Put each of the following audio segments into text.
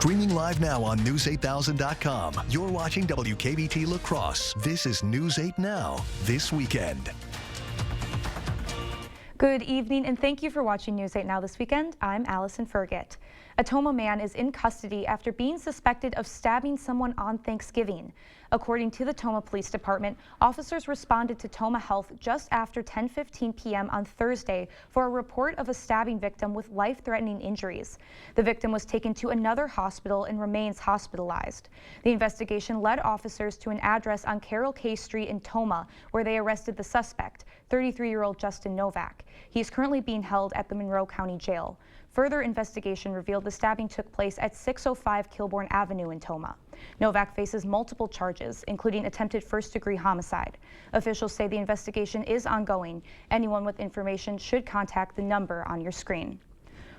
Streaming live now on News8000.com. You're watching WKBT La Crosse. This is News 8 Now, this weekend. Good evening and thank you for watching News 8 Now this weekend. I'm Allison Fergit. A Tomah man is in custody after being suspected of stabbing someone on Thanksgiving. According to the Tomah Police Department, officers responded to Tomah Health just after 10:15 p.m. on Thursday for a report of a stabbing victim with life-threatening injuries. The victim was taken to another hospital and remains hospitalized. The investigation led officers to an address on Carroll K Street in Tomah, where they arrested the suspect, 33-year-old Justin Novak. He is currently being held at the Monroe County Jail. Further investigation revealed the stabbing took place at 605 Kilbourne Avenue in Tomah. Novak faces multiple charges, including attempted first-degree homicide. Officials say the investigation is ongoing. Anyone with information should contact the number on your screen.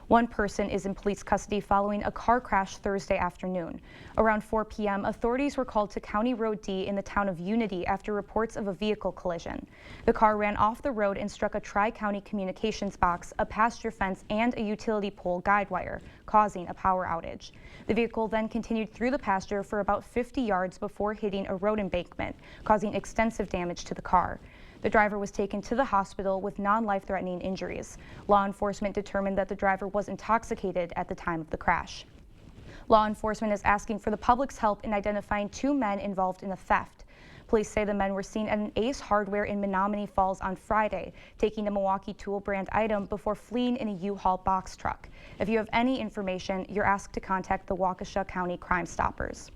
One person is in police custody following a car crash Thursday afternoon. Around 4 p.m., authorities were called to County Road D in the town of Unity after reports of a vehicle collision. The car ran off the road and struck a Tri-County communications box, a pasture fence, and a utility pole guide wire, causing a power outage. The vehicle then continued through the pasture for about 50 yards before hitting a road embankment, causing extensive damage to the car. The driver was taken to the hospital with non-life-threatening injuries. Law enforcement determined that the driver was intoxicated at the time of the crash. Law enforcement is asking for the public's help in identifying two men involved in the theft. Police say the men were seen at an Ace Hardware in Menominee Falls on Friday, taking a Milwaukee Tool brand item before fleeing in a U-Haul box truck. If you have any information, you're asked to contact the Waukesha County Crime Stoppers.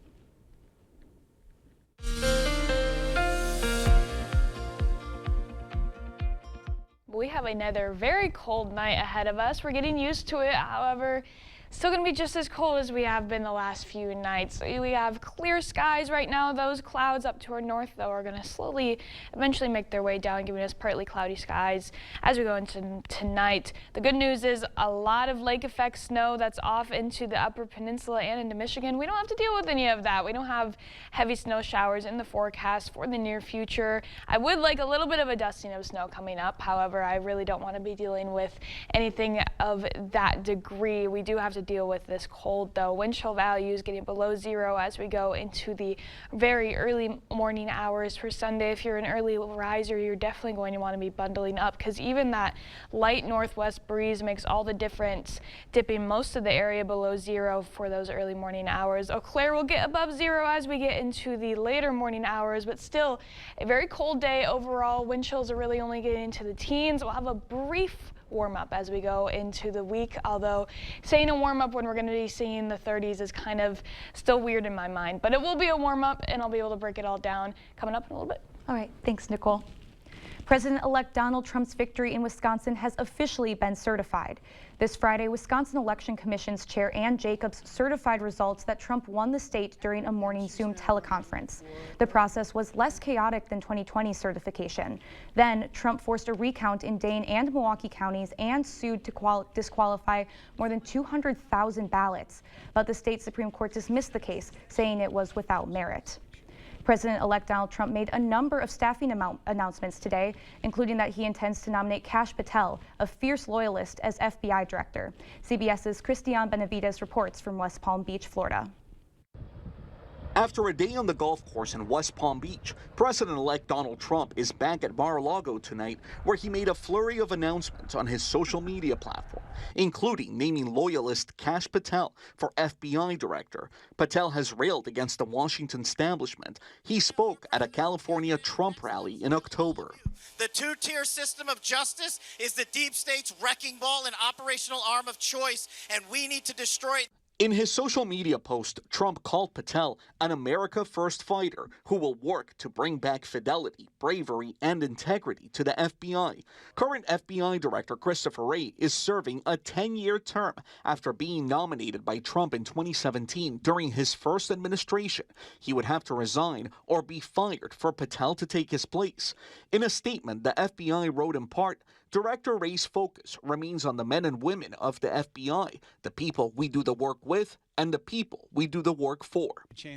We have another very cold night ahead of us. We're getting used to it, however, still going to be just as cold as we have been the last few nights. We have clear skies right now. Those clouds up to our north, though, are going to slowly eventually make their way down, giving us partly cloudy skies as we go into tonight. The good news is a lot of lake effect snow that's off into the Upper Peninsula and into Michigan. We don't have to deal with any of that. We don't have heavy snow showers in the forecast for the near future. I would like a little bit of a dusting of snow coming up. However, I really don't want to be dealing with anything of that degree. We do have to deal with this cold, though. Wind chill values getting below zero as we go into the very early morning hours for Sunday. If you're an early riser, you're definitely going to want to be bundling up, because even that light northwest breeze makes all the difference, dipping most of the area below zero for those early morning hours. Eau Claire will get above zero as we get into the later morning hours, but still a very cold day overall. Wind chills are really only getting into the teens. We'll have a brief warm up as we go into the week, although saying a warm up when we're going to be seeing the 30s is kind of still weird in my mind, but it will be a warm up and I'll be able to break it all down coming up in a little bit. All right, thanks, Nicole. President-elect Donald Trump's victory in Wisconsin has officially been certified. This Friday, Wisconsin Election Commission's Chair Ann Jacobs certified results that Trump won the state during a morning Zoom teleconference. The process was less chaotic than 2020's certification. Then, Trump forced a recount in Dane and Milwaukee counties and sued to disqualify more than 200,000 ballots. But the state Supreme Court dismissed the case, saying it was without merit. President-elect Donald Trump made a number of staffing announcements today, including that he intends to nominate Kash Patel, a fierce loyalist, as FBI director. CBS's Christiane Benavides reports from West Palm Beach, Florida. After a day on the golf course in West Palm Beach, President-elect Donald Trump is back at Mar-a-Lago tonight, where he made a flurry of announcements on his social media platform, including naming loyalist Kash Patel for FBI director. Patel has railed against the Washington establishment. He spoke at a California Trump rally in October. The two-tier system of justice is the deep state's wrecking ball and operational arm of choice, and we need to destroy it. In his social media post, Trump called Patel an America First fighter who will work to bring back fidelity, bravery, and integrity to the FBI. Current FBI Director Christopher Wray is serving a 10-year term after being nominated by Trump in 2017 during his first administration. He would have to resign or be fired for Patel to take his place. In a statement, the FBI wrote in part, Director Wray's focus remains on the men and women of the FBI, the people we do the work with, and the people we do the work for.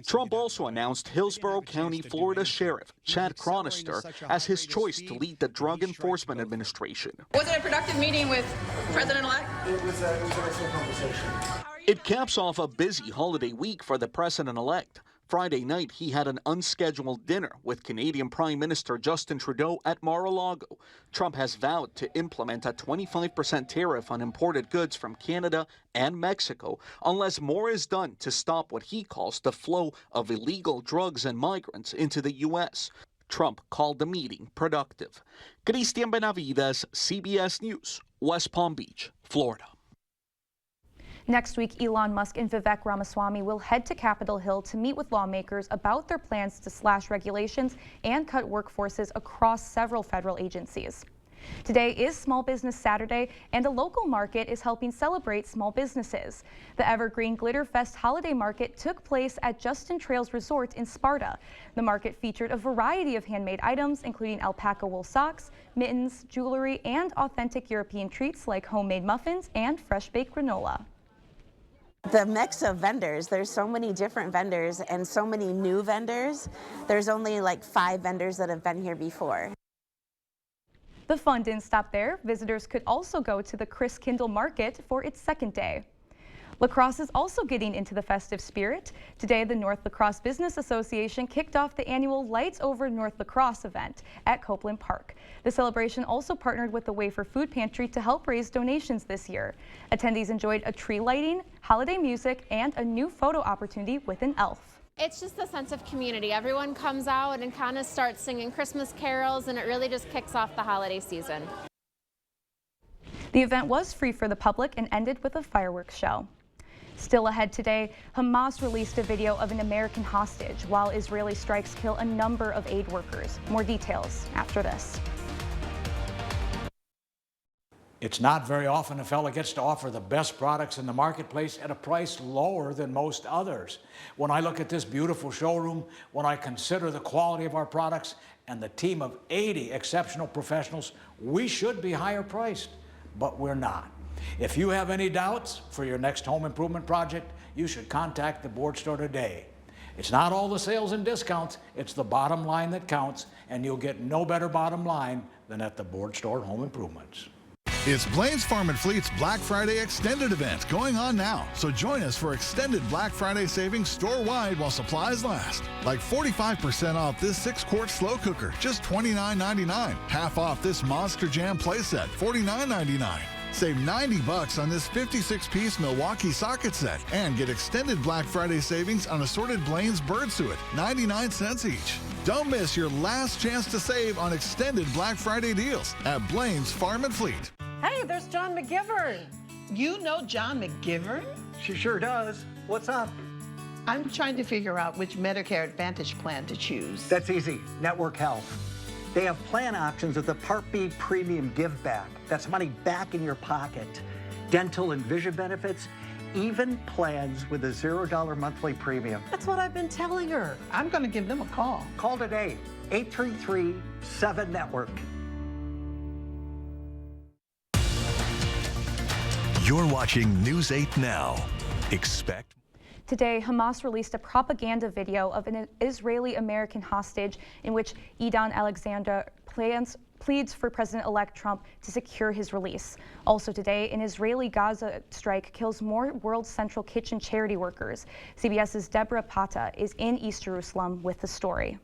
Trump also announced Hillsborough County, Florida Sheriff Chad Chronister as his choice to lead the Drug Enforcement Administration. Was it a productive meeting with President-elect? It was an excellent conversation. It caps off a busy holiday week for the president-elect. Friday night, he had an unscheduled dinner with Canadian Prime Minister Justin Trudeau at Mar-a-Lago. Trump has vowed to implement a 25% tariff on imported goods from Canada and Mexico unless more is done to stop what he calls the flow of illegal drugs and migrants into the U.S. Trump called the meeting productive. Christian Benavides, CBS News, West Palm Beach, Florida. Next week, Elon Musk and Vivek Ramaswamy will head to Capitol Hill to meet with lawmakers about their plans to slash regulations and cut workforces across several federal agencies. Today is Small Business Saturday, and a local market is helping celebrate small businesses. The Evergreen Glitter Fest holiday market took place at Justin Trails Resort in Sparta. The market featured a variety of handmade items, including alpaca wool socks, mittens, jewelry, and authentic European treats like homemade muffins and fresh-baked granola. The mix of vendors, there's so many different vendors and so many new vendors. There's only like 5 vendors that have been here before. The fun didn't stop there. Visitors could also go to the Chris Kindle Market for its second day. La Crosse is also getting into the festive spirit. Today, the North La Crosse Business Association kicked off the annual Lights Over North La Crosse event at Copeland Park. The celebration also partnered with the Wafer Food Pantry to help raise donations this year. Attendees enjoyed a tree lighting, holiday music, and a new photo opportunity with an elf. It's just a sense of community. Everyone comes out and kind of starts singing Christmas carols, and it really just kicks off the holiday season. The event was free for the public and ended with a fireworks show. Still ahead today, Hamas released a video of an American hostage while Israeli strikes kill a number of aid workers. More details after this. It's not very often a fella gets to offer the best products in the marketplace at a price lower than most others. When I look at this beautiful showroom, when I consider the quality of our products and the team of 80 exceptional professionals, we should be higher priced, but we're not. If you have any doubts for your next home improvement project, you should contact the Board Store today. It's not all the sales and discounts, it's the bottom line that counts, and you'll get no better bottom line than at the Board Store Home Improvements. It's Blaine's Farm and Fleet's Black Friday Extended event going on now. So join us for extended Black Friday savings store-wide while supplies last. Like 45% off this 6-quart slow cooker, just $29.99. Half off this Monster Jam playset, $49.99. Save $90 on this 56-piece Milwaukee socket set and get extended Black Friday savings on assorted Blaine's bird suet, 99 cents each. Don't miss your last chance to save on extended Black Friday deals at Blaine's Farm and Fleet. Hey, there's John McGivern. You know John McGivern? She sure does. What's up? I'm trying to figure out which Medicare Advantage plan to choose. That's easy. Network Health. They have plan options with the Part B Premium Give Back. That's money back in your pocket. Dental and vision benefits, even plans with a $0 monthly premium. That's what I've been telling her. I'm going to give them a call. Call today, 833-7-NETWORK. You're watching News 8 Now. Expect. Today, Hamas released a propaganda video of an Israeli-American hostage in which Idan Alexander pleads for President-elect Trump to secure his release. Also today, an Israeli Gaza strike kills more World Central Kitchen charity workers. CBS's Deborah Pata is in East Jerusalem with the story.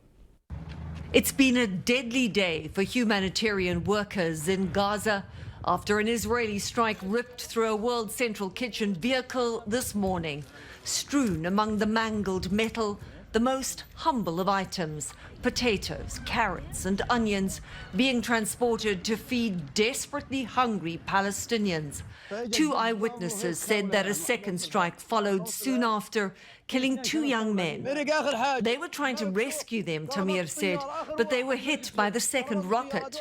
It's been a deadly day for humanitarian workers in Gaza after an Israeli strike ripped through a World Central Kitchen vehicle this morning. Strewn among the mangled metal, the most humble of items, potatoes, carrots and onions being transported to feed desperately hungry Palestinians. 2 eyewitnesses said that a second strike followed soon after, killing 2 young men. They were trying to rescue them, Tamir said, but they were hit by the second rocket.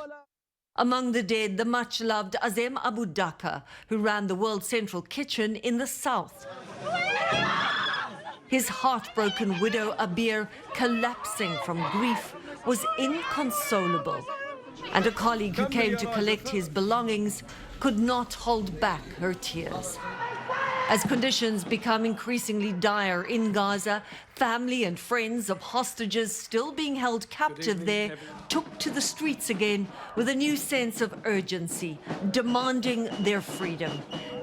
Among the dead, the much-loved Azem Abu Daka, who ran the World Central Kitchen in the south. His heartbroken widow, Abir, collapsing from grief, was inconsolable. And a colleague who came to collect his belongings could not hold back her tears. As conditions become increasingly dire in Gaza, family and friends of hostages still being held captive there took to the streets again with a new sense of urgency, demanding their freedom.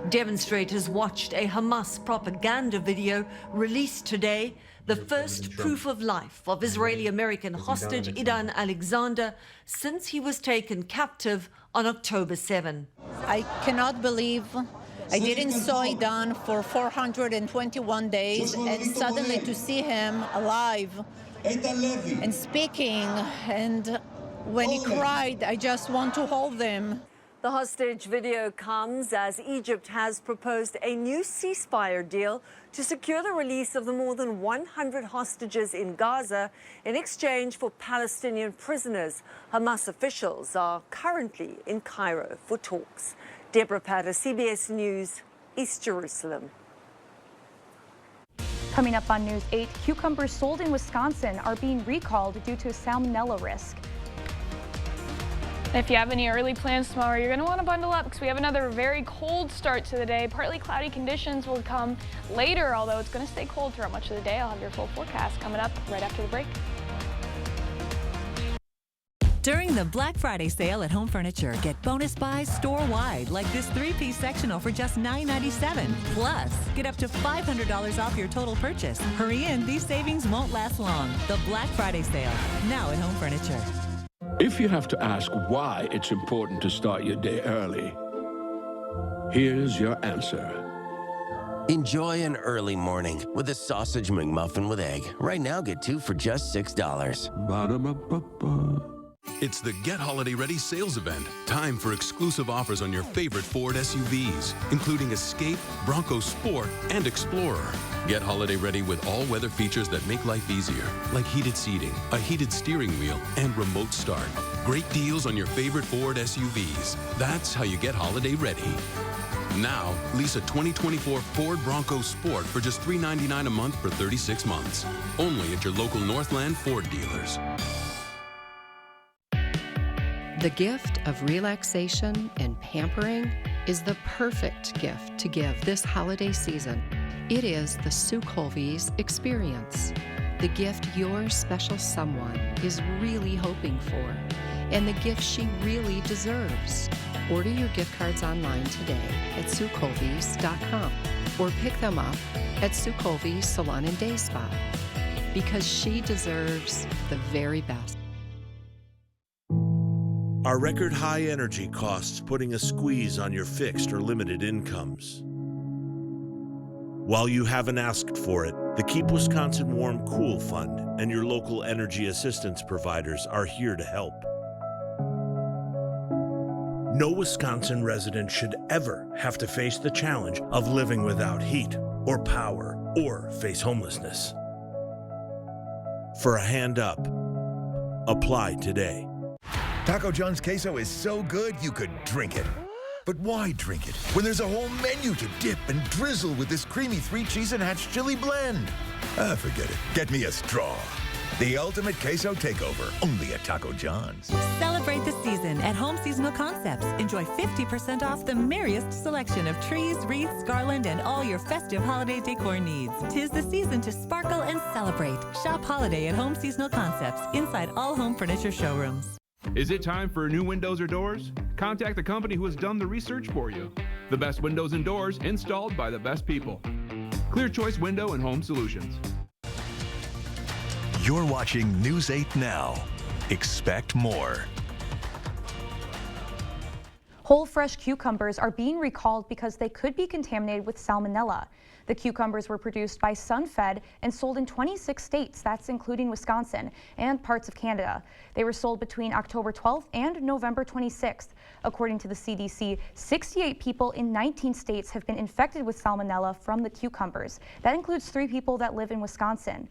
Demonstrators watched a Hamas propaganda video released today, the first proof of life of Israeli-American hostage Idan Alexander since he was taken captive on October 7. I cannot believe I didn't saw Idan for 421 days, and suddenly to see him alive and speaking, and when he cried, I just want to hold him. The hostage video comes as Egypt has proposed a new ceasefire deal to secure the release of the more than 100 hostages in Gaza in exchange for Palestinian prisoners. Hamas officials are currently in Cairo for talks. Deborah Patter, CBS News, East Jerusalem. Coming up on News 8, cucumbers sold in Wisconsin are being recalled due to salmonella risk. If you have any early plans tomorrow, you're going to want to bundle up because we have another very cold start to the day. Partly cloudy conditions will come later, although it's going to stay cold throughout much of the day. I'll have your full forecast coming up right after the break. During the Black Friday sale at Home Furniture, get bonus buys store-wide, like this 3-piece sectional for just $9.97. Plus, get up to $500 off your total purchase. Hurry in, these savings won't last long. The Black Friday sale, now at Home Furniture. If you have to ask why it's important to start your day early, here's your answer. Enjoy an early morning with a sausage McMuffin with egg. Right now, get 2 for just $6. Ba-da-ba-ba-ba. It's the Get Holiday Ready sales event. Time for exclusive offers on your favorite Ford SUVs, including Escape, Bronco Sport, and Explorer. Get holiday ready with all-weather features that make life easier, like heated seating, a heated steering wheel, and remote start. Great deals on your favorite Ford SUVs. That's how you get holiday ready. Now, lease a 2024 Ford Bronco Sport for just $399 a month for 36 months. Only at your local Northland Ford dealers. The gift of relaxation and pampering is the perfect gift to give this holiday season. It is the Sue Colby's experience, the gift your special someone is really hoping for, and the gift she really deserves. Order your gift cards online today at SueColby's.com or pick them up at Sue Colby's Salon and Day Spa, because she deserves the very best. Are record high energy costs putting a squeeze on your fixed or limited incomes? While you haven't asked for it, the Keep Wisconsin Warm Cool Fund and your local energy assistance providers are here to help. No Wisconsin resident should ever have to face the challenge of living without heat or power or face homelessness. For a hand up, apply today. Taco John's queso is so good you could drink it. But why drink it when there's a whole menu to dip and drizzle with this creamy 3-cheese and hatch chili blend? Forget it. Get me a straw. The ultimate queso takeover, only at Taco John's. Celebrate the season at Home Seasonal Concepts. Enjoy 50% off the merriest selection of trees, wreaths, garland, and all your festive holiday decor needs. 'Tis the season to sparkle and celebrate. Shop holiday at Home Seasonal Concepts, inside all home furniture showrooms. Is it time for new windows or doors? Contact the company who has done the research for you. The best windows and doors installed by the best people. Clear Choice Window and Home Solutions. You're watching News 8 Now. Expect more. Whole fresh cucumbers are being recalled because they could be contaminated with salmonella. The cucumbers were produced by SunFed and sold in 26 states, that's including Wisconsin, and parts of Canada. They were sold between October 12th and November 26th. According to the CDC, 68 people in 19 states have been infected with salmonella from the cucumbers. That includes 3 people that live in Wisconsin.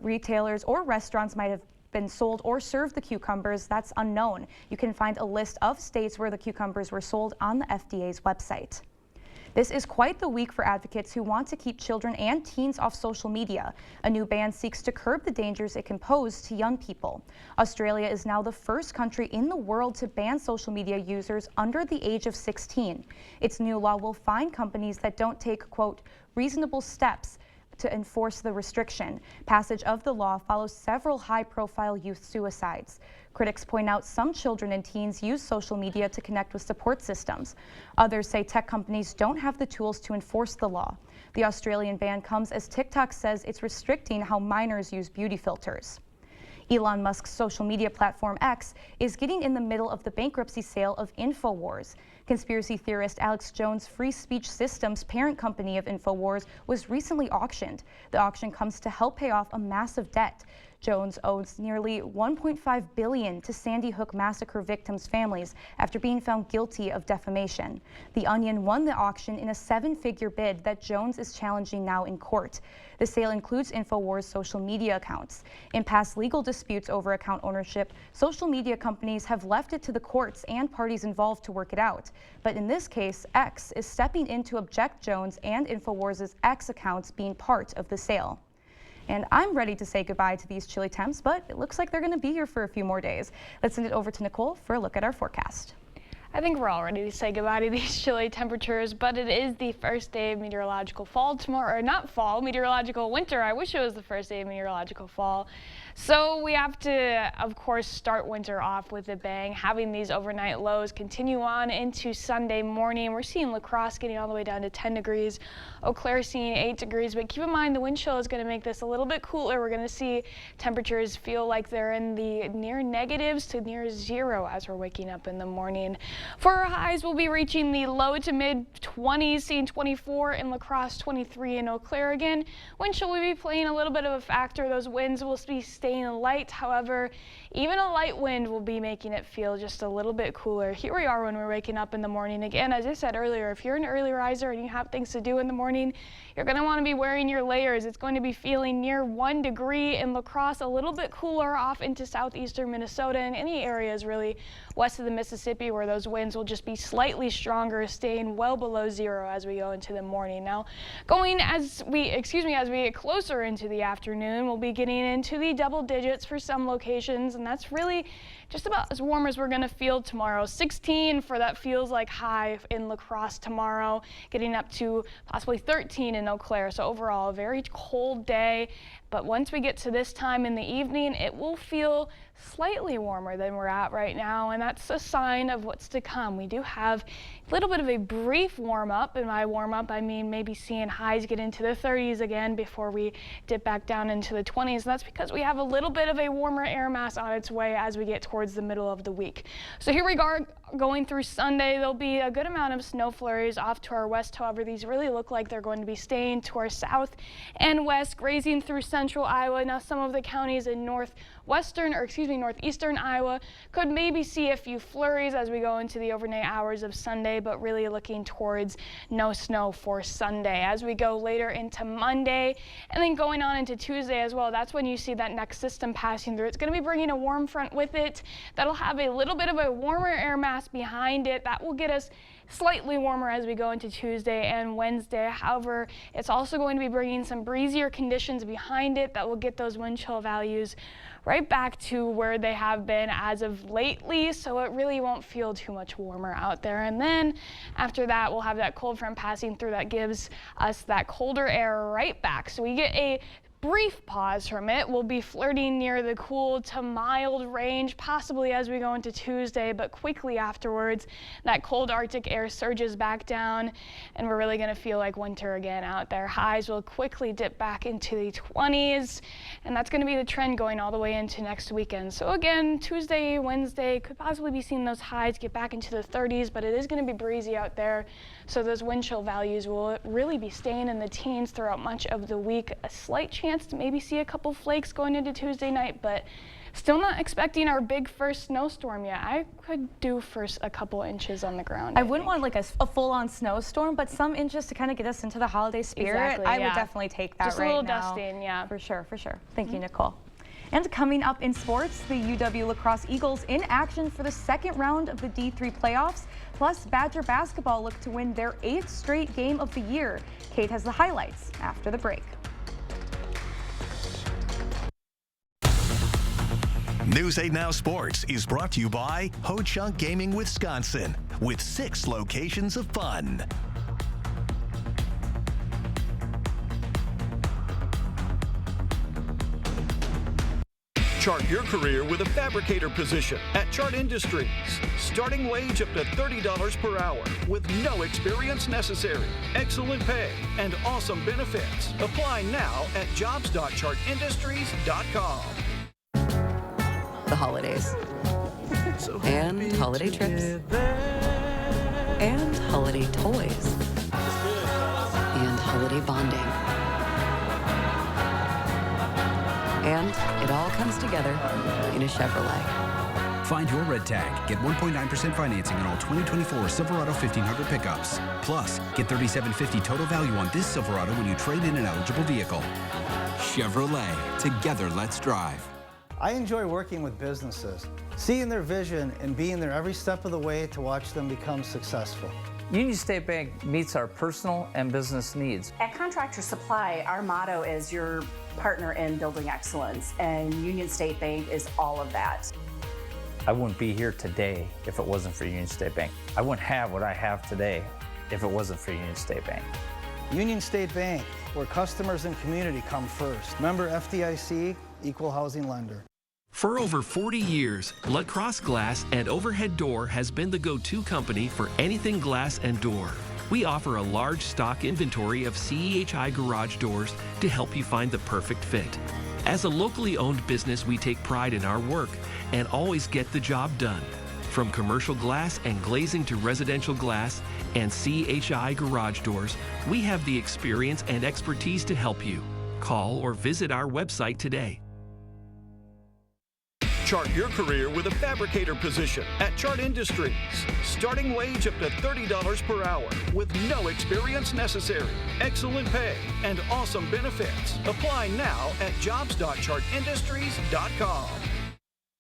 Retailers or restaurants might have been sold or served the cucumbers, that's unknown. You can find a list of states where the cucumbers were sold on the FDA's website. This is quite the week for advocates who want to keep children and teens off social media. A new ban seeks to curb the dangers it can pose to young people. Australia is now the first country in the world to ban social media users under the age of 16. Its new law will fine companies that don't take, quote, reasonable steps to enforce the restriction. Passage of the law follows several high-profile youth suicides. Critics point out some children and teens use social media to connect with support systems. Others say tech companies don't have the tools to enforce the law. The Australian ban comes as TikTok says it's restricting how minors use beauty filters. Elon Musk's social media platform X is getting in the middle of the bankruptcy sale of InfoWars. Conspiracy theorist Alex Jones' Free Speech Systems parent company of InfoWars was recently auctioned. The auction comes to help pay off a massive debt. Jones owes nearly $1.5 billion to Sandy Hook massacre victims' families after being found guilty of defamation. The Onion won the auction in a 7-figure bid that Jones is challenging now in court. The sale includes InfoWars' social media accounts. In past legal disputes over account ownership, social media companies have left it to the courts and parties involved to work it out. But in this case, X is stepping in to object Jones and InfoWars' X accounts being part of the sale. And I'm ready to say goodbye to these chilly temps, but it looks like they're going to be here for a few more days. Let's send it over to Nicole for a look at our forecast. I think we're all ready to say goodbye to these chilly temperatures, but it is the first day of meteorological fall tomorrow, or not fall, meteorological winter. I wish it was the first day of meteorological fall. So we have to, of course, start winter off with a bang, having these overnight lows continue on into Sunday morning. We're seeing La Crosse getting all the way down to 10 degrees, Eau Claire seeing 8 degrees, but keep in mind the wind chill is going to make this a little bit cooler. We're going to see temperatures feel like they're in the near negatives to near zero as we're waking up in the morning. For our highs, we'll be reaching the low to mid 20s, seeing 24 in La Crosse, 23 in Eau Claire again. Wind chill will be playing a little bit of a factor. Those winds will be staying light. However, even a light wind will be making it feel just a little bit cooler. Here we are when we're waking up in the morning. Again, as I said earlier, if you're an early riser and you have things to do in the morning, you're going to want to be wearing your layers. It's going to be feeling near 1 degree in La Crosse, a little bit cooler off into southeastern Minnesota and any areas really west of the Mississippi where those winds will just be slightly stronger, staying well below zero as we go into the morning. Now, as we get closer into the afternoon, we'll be getting into the double digits for some locations, and that's really just about as warm as we're going to feel tomorrow. 16 for that feels like high in La Crosse tomorrow, getting up to possibly 13 in Eau Claire. So overall, a very cold day. But once we get to this time in the evening, it will feel slightly warmer than we're at right now, and that's a sign of what's to come. We do have a little bit of a brief warm-up. And by warm-up, I mean maybe seeing highs get into the 30s again before we dip back down into the 20s. And that's because we have a little bit of a warmer air mass on its way as we get towards the middle of the week. So here we are going through Sunday. There'll be a good amount of snow flurries off to our west. However, these really look like they're going to be staying to our south and west, grazing through central Iowa. Now, some of the counties in northeastern Iowa could maybe see a few flurries as we go into the overnight hours of Sunday, but really looking towards no snow for Sunday. As we go later into Monday and then going on into Tuesday as well, that's when you see that next system passing through. It's going to be bringing a warm front with it. That'll have a little bit of a warmer air mass behind it. That will get us slightly warmer as we go into Tuesday and Wednesday. However, it's also going to be bringing some breezier conditions behind it that will get those wind chill values right back to where they have been as of lately, so it really won't feel too much warmer out there. And then after that, we'll have that cold front passing through that gives us that colder air right back. So we get a brief pause from it. We'll be flirting near the cool to mild range, possibly as we go into Tuesday, but quickly afterwards, that cold Arctic air surges back down, and we're really going to feel like winter again out there. Highs will quickly dip back into the 20s, and that's going to be the trend going all the way into next weekend. So again, Tuesday, Wednesday, could possibly be seeing those highs get back into the 30s, but it is going to be breezy out there, so those wind chill values will really be staying in the teens throughout much of the week. A slight chance to maybe see a couple flakes going into Tuesday night, but still not expecting our big first snowstorm yet. I could do first a couple inches on the ground. I wouldn't want like a full-on snowstorm, but some inches to kind of get us into the holiday spirit. Exactly, I yeah. would definitely take that just right now. Just a little dusting, yeah. For sure, for sure. Thank you, Nicole. And coming up in sports, the UW Lacrosse Eagles in action for the second round of the D3 playoffs. Plus, Badger basketball look to win their 8th straight game of the year. Kate has the highlights after the break. News 8 Now Sports is brought to you by Ho Chunk Gaming Wisconsin, with 6 locations of fun. Chart your career with a fabricator position at Chart Industries. Starting wage up to $30 per hour with no experience necessary. Excellent pay and awesome benefits. Apply now at jobs.chartindustries.com. The holidays, and holiday trips, and holiday toys, and holiday bonding. And it all comes together in a Chevrolet. Find your red tag. Get 1.9% financing on all 2024 Silverado 1500 pickups. Plus, get $3,750 total value on this Silverado when you trade in an eligible vehicle. Chevrolet. Together, let's drive. I enjoy working with businesses, seeing their vision and being there every step of the way to watch them become successful. Union State Bank meets our personal and business needs. At Contractor Supply, our motto is your partner in building excellence, and Union State Bank is all of that. I wouldn't be here today if it wasn't for Union State Bank. I wouldn't have what I have today if it wasn't for Union State Bank. Union State Bank, where customers and community come first. Member FDIC, equal housing lender. For over 40 years, La Crosse Glass and Overhead Door has been the go-to company for anything glass and door. We offer a large stock inventory of CEHI garage doors to help you find the perfect fit. As a locally owned business, we take pride in our work and always get the job done. From commercial glass and glazing to residential glass and CEHI garage doors, we have the experience and expertise to help you. Call or visit our website today. Chart your career with a fabricator position at Chart Industries. Starting wage up to $30 per hour with no experience necessary. Excellent pay and awesome benefits. Apply now at jobs.chartindustries.com.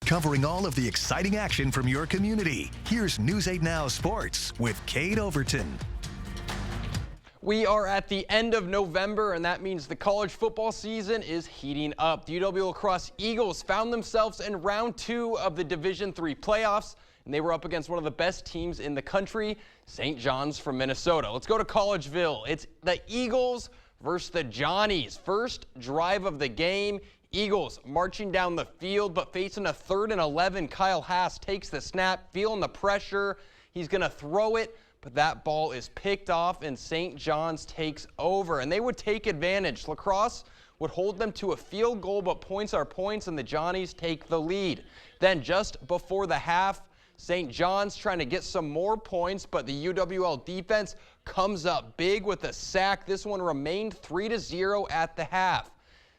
Covering all of the exciting action from your community, here's News 8 Now Sports with Kate Overton. We are at the end of November, and that means the college football season is heating up. The UW Lacrosse Eagles found themselves in round 2 of the Division III playoffs, and they were up against one of the best teams in the country, St. John's from Minnesota. Let's go to Collegeville. It's the Eagles versus the Johnnies. First drive of the game. Eagles marching down the field, but facing a 3rd and 11. Kyle Haas takes the snap, feeling the pressure. He's going to throw it, but that ball is picked off, and St. John's takes over. And they would take advantage. Lacrosse would hold them to a field goal, but points are points, and the Johnnies take the lead. Then just before the half, St. John's trying to get some more points, but the UWL defense comes up big with a sack. This one remained 3-0 at the half.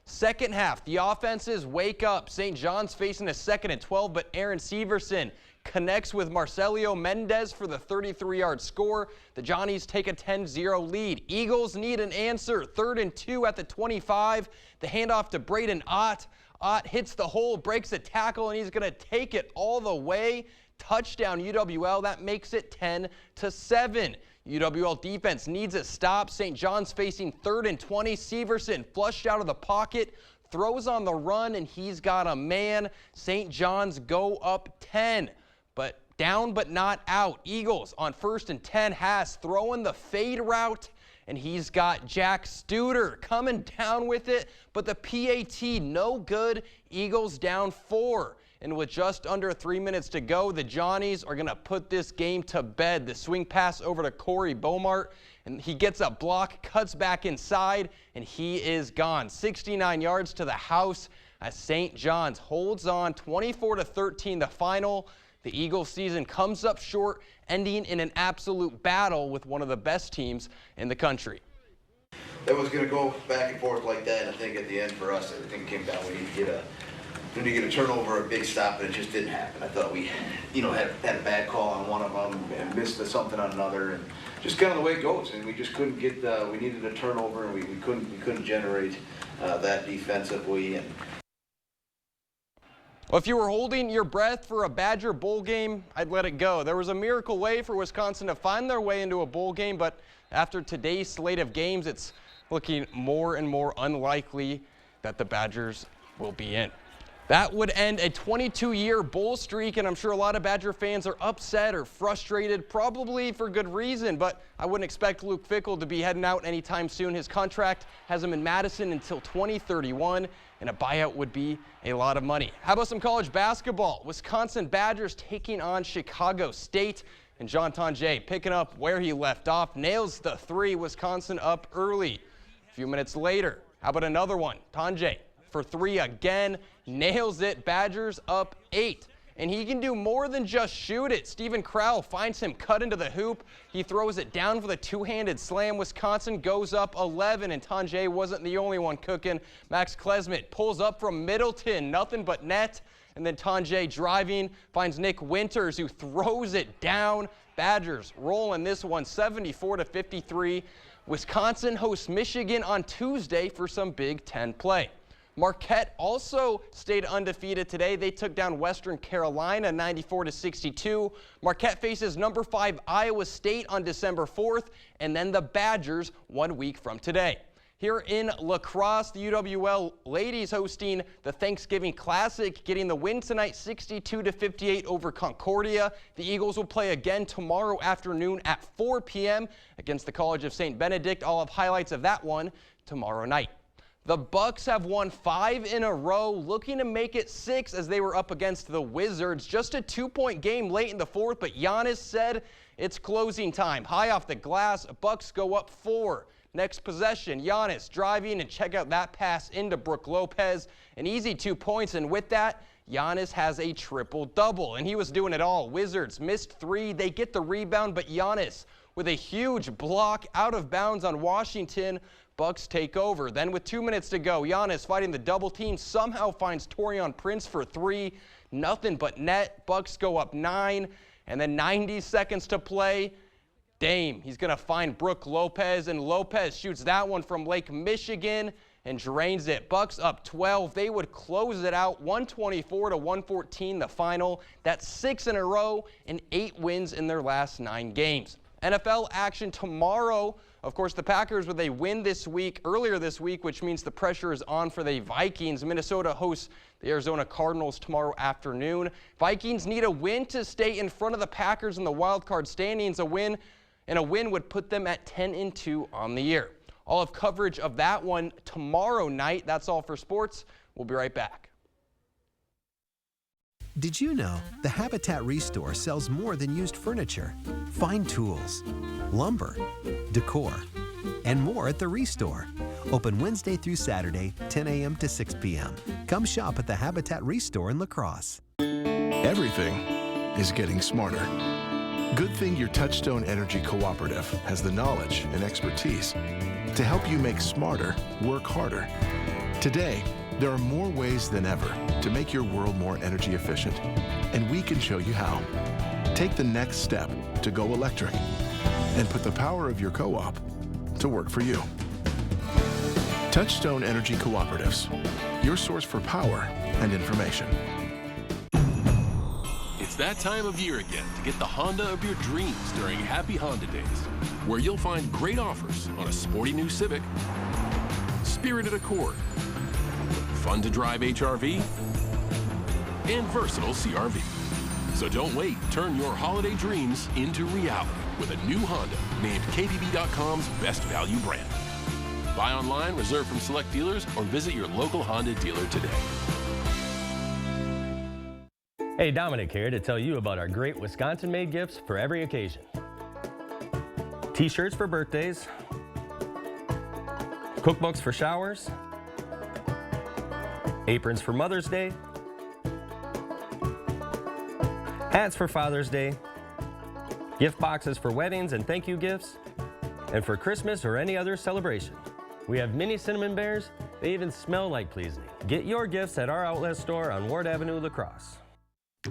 Second half, the offenses wake up. St. John's facing a 2nd and 12, but Aaron Severson connects with Marcelio Mendez for the 33-yard score. The Johnnies take a 10-0 lead. Eagles need an answer. 3rd and 2 at the 25. The handoff to Braden Ott. Ott hits the hole, breaks a tackle, and he's going to take it all the way. Touchdown UWL. That makes it 10-7. UWL defense needs a stop. St. John's facing 3rd and 20. Severson flushed out of the pocket, throws on the run, and he's got a man. St. John's go up 10, but down but not out. Eagles on 1st and 10. Haas throwing the fade route, and he's got Jack Studer coming down with it, but the PAT no good. Eagles down 4. And with just under 3 minutes to go, the Johnnies are going to put this game to bed. The swing pass over to Corey Beaumart, and he gets a block, cuts back inside, and he is gone. 69 yards to the house as St. John's holds on 24-13 the final. The Eagles season comes up short, ending in an absolute battle with one of the best teams in the country. It was going to go back and forth like that, and I think at the end for us, everything came down. We need to get a turnover, a big stop, and it just didn't happen. I thought we, had a bad call on one of them and missed something on another, and just kind of the way it goes. And we just couldn't get. We needed a turnover, and we couldn't generate that defensively. And Well, if you were holding your breath for a Badger bowl game, I'd let it go. There was a miracle way for Wisconsin to find their way into a bowl game, but after today's slate of games, it's looking more and more unlikely that the Badgers will be in. That would end a 22-year bowl streak, and I'm sure a lot of Badger fans are upset or frustrated, probably for good reason, but I wouldn't expect Luke Fickell to be heading out anytime soon. His contract has him in Madison until 2031, and a buyout would be a lot of money. How about some college basketball? Wisconsin Badgers taking on Chicago State, and John Tonje picking up where he left off, nails the three, Wisconsin up early. A few minutes later, how about another one? Tonje for three again, nails it, Badgers up 8. And he can do more than just shoot it. Steven Crowell finds him cut into the hoop. He throws it down for the two-handed slam. Wisconsin goes up 11, and Tonje wasn't the only one cooking. Max Klesmit pulls up from Middleton, nothing but net. And then Tonje driving, finds Nick Winters, who throws it down. Badgers rolling this one 74-53. Wisconsin hosts Michigan on Tuesday for some Big Ten play. Marquette also stayed undefeated today. They took down Western Carolina 94-62. Marquette faces number 5 Iowa State on December 4th, and then the Badgers 1 week from today. Here in La Crosse, the UWL ladies hosting the Thanksgiving Classic, getting the win tonight 62-58 over Concordia. The Eagles will play again tomorrow afternoon at 4 p.m. against the College of St. Benedict. I'll have highlights of that one tomorrow night. The Bucks have won 5 in a row, looking to make it 6 as they were up against the Wizards. Just a 2-point game late in the fourth, but Giannis said it's closing time. High off the glass, Bucks go up 4. Next possession, Giannis driving, and check out that pass into Brook Lopez. An easy 2 points, and with that, Giannis has a triple-double, and he was doing it all. Wizards missed 3. They get the rebound, but Giannis with a huge block out of bounds on Washington. Bucks take over. Then with 2 minutes to go, Giannis fighting the double team somehow finds Taurean Prince for 3. Nothing but net. Bucks go up 9. And then 90 seconds to play. Dame, he's going to find Brook Lopez, and Lopez shoots that one from Lake Michigan and drains it. Bucks up 12. They would close it out 124-114 the final. That's 6 in a row and 8 wins in their last 9 games. NFL action tomorrow. Of course, the Packers with a win earlier this week, which means the pressure is on for the Vikings. Minnesota hosts the Arizona Cardinals tomorrow afternoon. Vikings need a win to stay in front of the Packers in the wild card standings. A win would put them at 10-2 on the year. I'll have coverage of that one tomorrow night. That's all for sports. We'll be right back. Did you know the Habitat Restore sells more than used furniture, fine tools, lumber, decor, and more at the Restore. Open Wednesday through Saturday, 10 a.m. to 6 p.m. Come shop at the Habitat Restore in La Crosse. Everything is getting smarter. Good thing your Touchstone Energy Cooperative has the knowledge and expertise to help you make smarter work harder. Today, there are more ways than ever to make your world more energy efficient, and we can show you how. Take the next step to go electric and put the power of your co-op to work for you. Touchstone Energy Cooperatives, your source for power and information. It's that time of year again to get the Honda of your dreams during Happy Honda Days, where you'll find great offers on a sporty new Civic, spirited Accord, fun to drive HRV, and versatile CRV. So don't wait, turn your holiday dreams into reality with a new Honda named KBB.com's best value brand. Buy online, reserve from select dealers, or visit your local Honda dealer today. Hey, Dominic here to tell you about our great Wisconsin-made gifts for every occasion. T-shirts for birthdays, cookbooks for showers, aprons for Mother's Day, hats for Father's Day, gift boxes for weddings and thank you gifts, and for Christmas or any other celebration. We have mini cinnamon bears. They even smell like pleasing. Get your gifts at our outlet store on Ward Avenue, La Crosse.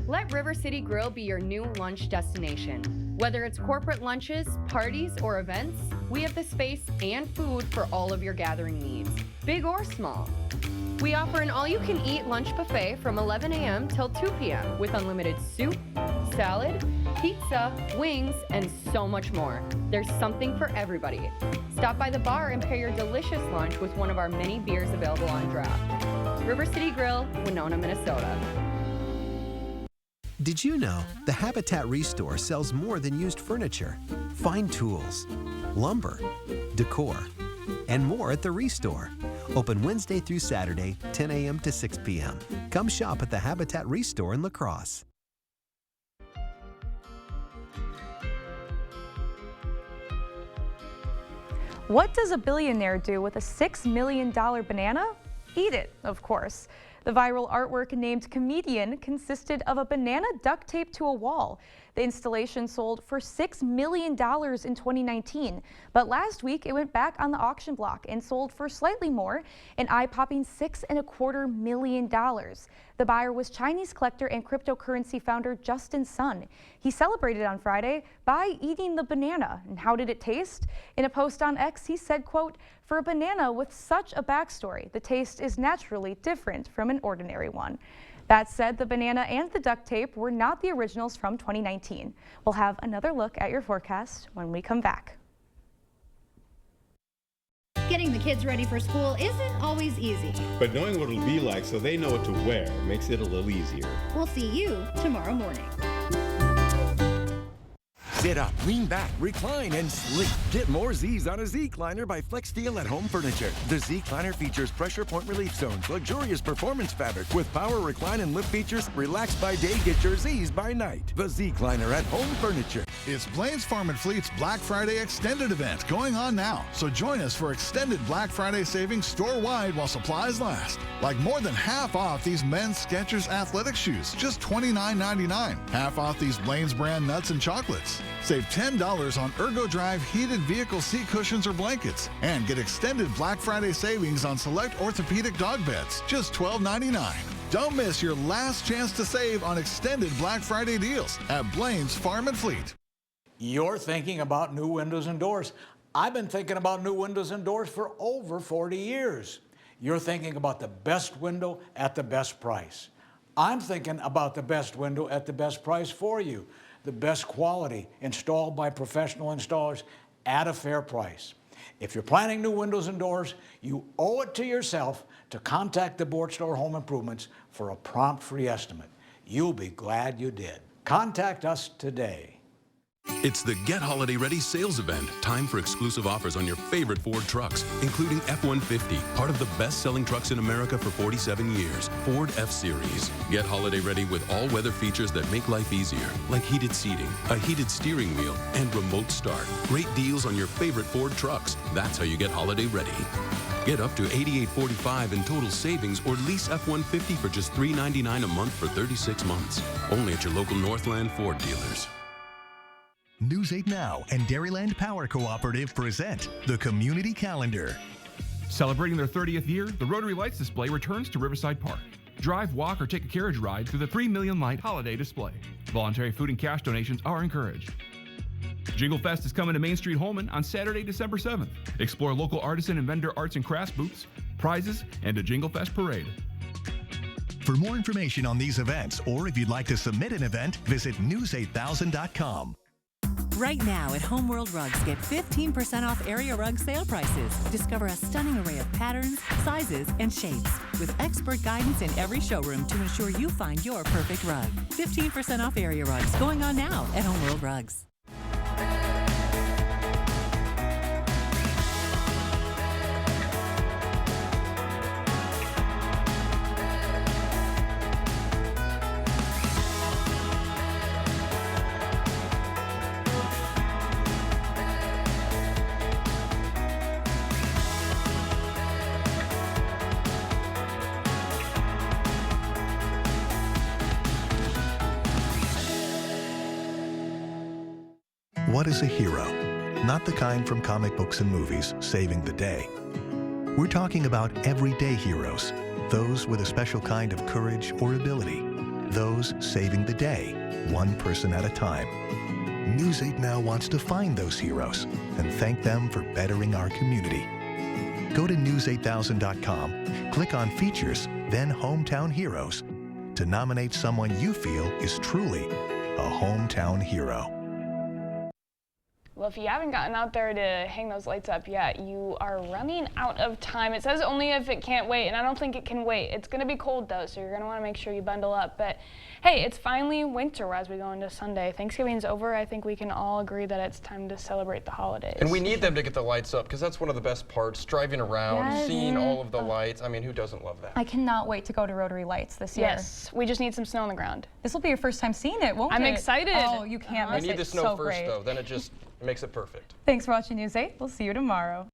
Let River City Grill be your new lunch destination. Whether it's corporate lunches, parties, or events, we have the space and food for all of your gathering needs. big or small. We offer an all-you-can-eat lunch buffet from 11 a.m. till 2 p.m. with unlimited soup, salad, pizza, wings, and so much more. There's something for everybody. Stop by the bar and pair your delicious lunch with one of our many beers available on draft. River City Grill, Winona, Minnesota. Did you know the Habitat Restore sells more than used furniture, fine tools, lumber, decor, and more at the Restore. Open Wednesday through Saturday, 10 a.m. to 6 p.m. Come shop at the Habitat Restore in La Crosse. What does a billionaire do with a $6 million banana? Eat it, of course. The viral artwork named Comedian consisted of a banana duct taped to a wall. The installation sold for $6 million in 2019, but last week it went back on the auction block and sold for slightly more, an eye-popping $6.25 million. The buyer was Chinese collector and cryptocurrency founder Justin Sun. He celebrated on Friday by eating the banana. And how did it taste? In a post on X, he said, quote, "For a banana with such a backstory, the taste is naturally different from an ordinary one." That said, the banana and the duct tape were not the originals from 2019. We'll have another look at your forecast when we come back. Getting the kids ready for school isn't always easy. But knowing what it'll be like so they know what to wear makes it a little easier. We'll see you tomorrow morning. Sit up, lean back, recline, and sleep. Get more Z's on a Z-Cliner by FlexSteel at Home Furniture. The Z-Cliner features pressure point relief zones, luxurious performance fabric with power recline and lift features. Relax by day, get your Z's by night. The Z-Cliner at Home Furniture. It's Blaine's Farm and Fleet's Black Friday extended event going on now. So join us for extended Black Friday savings store-wide while supplies last. Like more than half off these men's Skechers athletic shoes, just $29.99. Half off these Blaine's brand nuts and chocolates. Save $10 on Ergo Drive heated vehicle seat cushions or blankets. And get extended Black Friday savings on select orthopedic dog beds, just $12.99. Don't miss your last chance to save on extended Black Friday deals at Blaine's Farm and Fleet. You're thinking about new windows and doors. I've been thinking about new windows and doors for over 40 years. You're thinking about the best window at the best price. I'm thinking about the best window at the best price for you. The best quality, installed by professional installers at a fair price. If you're planning new windows and doors, you owe it to yourself to contact the Board Store Home Improvements for a prompt free estimate. You'll be glad you did. Contact us today. It's the Get Holiday Ready sales event. Time for exclusive offers on your favorite Ford trucks, including F-150, part of the best-selling trucks in America for 47 years. Ford F-Series. Get holiday ready with all-weather features that make life easier, like heated seating, a heated steering wheel, and remote start. Great deals on your favorite Ford trucks. That's how you get holiday ready. Get up to $88.45 in total savings or lease F-150 for just $399 a month for 36 months. Only at your local Northland Ford dealers. News 8 Now and Dairyland Power Cooperative present the Community Calendar. Celebrating their 30th year, the Rotary Lights display returns to Riverside Park. Drive, walk, or take a carriage ride through the 3 million light holiday display. Voluntary food and cash donations are encouraged. Jingle Fest is coming to Main Street Holman on Saturday, December 7th. Explore local artisan and vendor arts and crafts booths, prizes, and a Jingle Fest parade. For more information on these events, or if you'd like to submit an event, visit news8000.com. Right now at Homeworld Rugs, get 15% off area rug sale prices. Discover a stunning array of patterns, sizes, and shapes with expert guidance in every showroom to ensure you find your perfect rug. 15% off area rugs going on now at Homeworld Rugs. What is a hero? Not the kind from comic books and movies, saving the day. We're talking about everyday heroes, those with a special kind of courage or ability, those saving the day, one person at a time. News 8 Now wants to find those heroes and thank them for bettering our community. Go to news8000.com, click on Features, then Hometown Heroes to nominate someone you feel is truly a hometown hero. Well, if you haven't gotten out there to hang those lights up yet, you are running out of time. It says only if it can't wait, and I don't think it can wait. It's going to be cold, though, so you're going to want to make sure you bundle up. But, hey, it's finally winter as we go into Sunday. Thanksgiving's over. I think we can all agree that it's time to celebrate the holidays. And we need them to get the lights up, because that's one of the best parts, driving around, Yes. seeing all of the lights. I mean, who doesn't love that? I cannot wait to go to Rotary Lights this year. Yes, we just need some snow on the ground. This will be your first time seeing it, won't it? I'm excited. Oh, you can't miss it. We need the snow So first, great. though. Then it just makes it perfect. Thanks for watching News 8. We'll see you tomorrow.